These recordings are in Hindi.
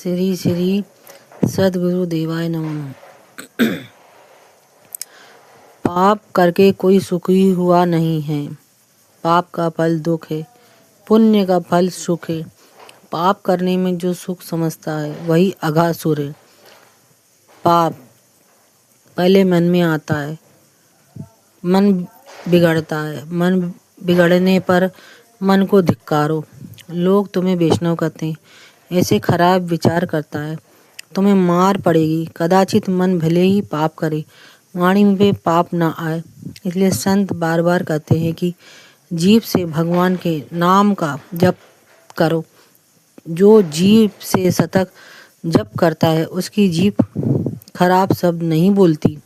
श्री श्री सद्गुरु देवाय नमः। पाप करके कोई सुखी हुआ नहीं है। पाप का फल दुख है, पुण्य का फल सुख है। पाप करने में जो सुख समझता है वही अघासुर है। पाप पहले मन में आता है, मन बिगड़ता है। मन बिगड़ने पर मन को धिक्कारो। लोग तुम्हें वैष्णव कहते हैं, ऐसे खराब विचार करता है, तुम्हें मार पड़ेगी। कदाचित मन भले ही पाप करे, वाणी में पाप न आए। इसलिए संत बार बार कहते हैं कि जीभ से भगवान के नाम का जप करो। जो जीभ से सतत जप करता है उसकी जीभ खराब शब्द नहीं बोलती।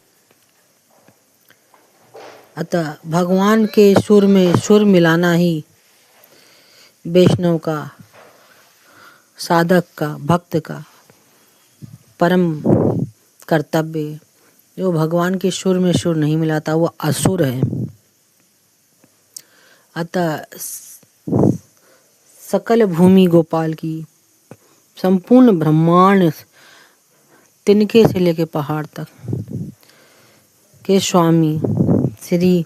अतः भगवान के सुर में सुर मिलाना ही वैष्णव का, साधक का, भक्त का परम कर्तव्य है। जो भगवान के सुर में सुर नहीं मिलाता वो असुर है। अतः सकल भूमि गोपाल की, संपूर्ण ब्रह्मांड तिनके से लेके पहाड़ तक के स्वामी श्री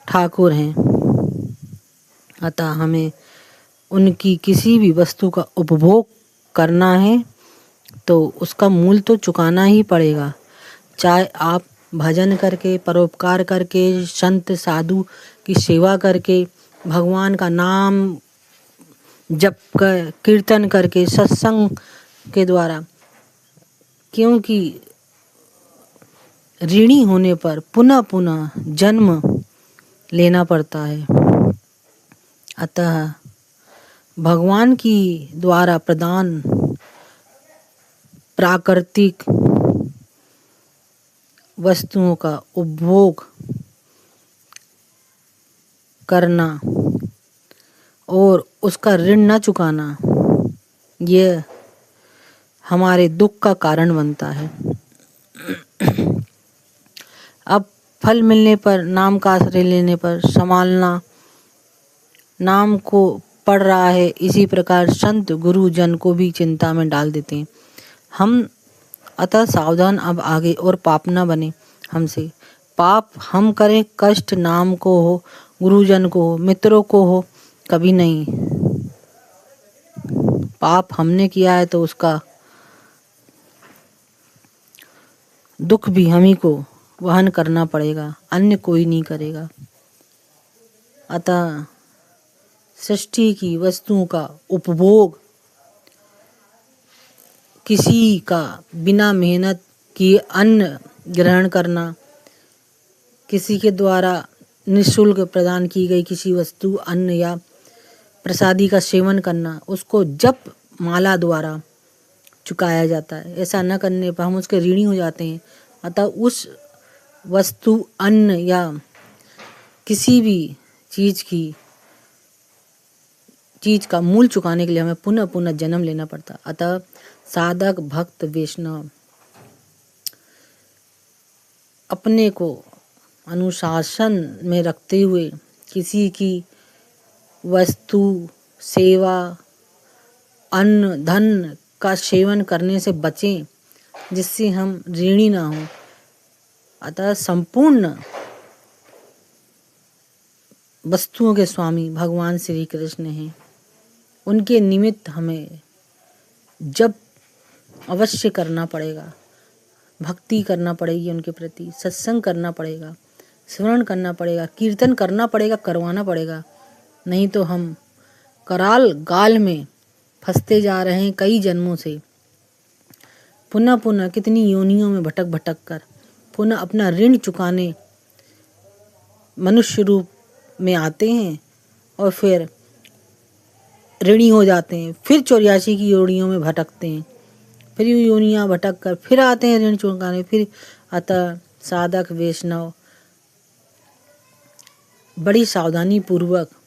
ठाकुर हैं। अतः हमें उनकी किसी भी वस्तु का उपभोग करना है तो उसका मूल्य तो चुकाना ही पड़ेगा। चाहे आप भजन करके, परोपकार करके, संत साधु की सेवा करके, भगवान का नाम जप कर, कीर्तन करके, सत्संग के द्वारा, क्योंकि ऋणी होने पर पुनः पुनः जन्म लेना पड़ता है। अतः भगवान की द्वारा प्रदान प्राकृतिक वस्तुओं का उपभोग करना और उसका ऋण न चुकाना, यह हमारे दुख का कारण बनता है। अब फल मिलने पर, नाम का आश्रय लेने पर संभालना, नाम को पढ़ रहा है, इसी प्रकार संत गुरु जन को भी चिंता में डाल देते हैं। हम अतः सावधान, अब आगे और पाप न बने हमसे। पाप हम करें, कष्ट नाम को हो, गुरुजन को हो, मित्रों को हो, कभी नहीं। पाप हमने किया है तो उसका दुख भी हम ही को वहन करना पड़ेगा, अन्य कोई नहीं करेगा। अतः सृष्टि की वस्तुओं का उपभोग किसी का बिना मेहनत किए अन्न ग्रहण करना, किसी के द्वारा निःशुल्क प्रदान की गई किसी वस्तु, अन्न या प्रसादी का सेवन करना, उसको जप माला द्वारा चुकाया जाता है। ऐसा न करने पर हम उसके ऋणी हो जाते हैं। अतः उस वस्तु, अन्न या किसी भी चीज का मूल चुकाने के लिए हमें पुनः पुनः जन्म लेना पड़ता। अतः साधक, भक्त, वैष्णव अपने को अनुशासन में रखते हुए किसी की वस्तु, सेवा, अन्न, धन का सेवन करने से बचें, जिससे हम ऋणी ना हों। अतः संपूर्ण वस्तुओं के स्वामी भगवान श्री कृष्ण हैं। उनके निमित्त हमें जप अवश्य करना पड़ेगा, भक्ति करना पड़ेगी उनके प्रति, सत्संग करना पड़ेगा, स्मरण करना पड़ेगा, कीर्तन करना पड़ेगा, करवाना पड़ेगा। नहीं तो हम कराल गाल में फंसते जा रहे हैं कई जन्मों से। पुनः पुनः कितनी योनियों में भटक भटक कर पुनः अपना ऋण चुकाने मनुष्य रूप में आते हैं और फिर ऋणी हो जाते हैं। फिर 84 की योनियों में भटकते हैं, फिर योनियां भटक कर फिर आते हैं ऋण चुकाने फिर। अतः साधक, वैष्णव बड़ी सावधानी पूर्वक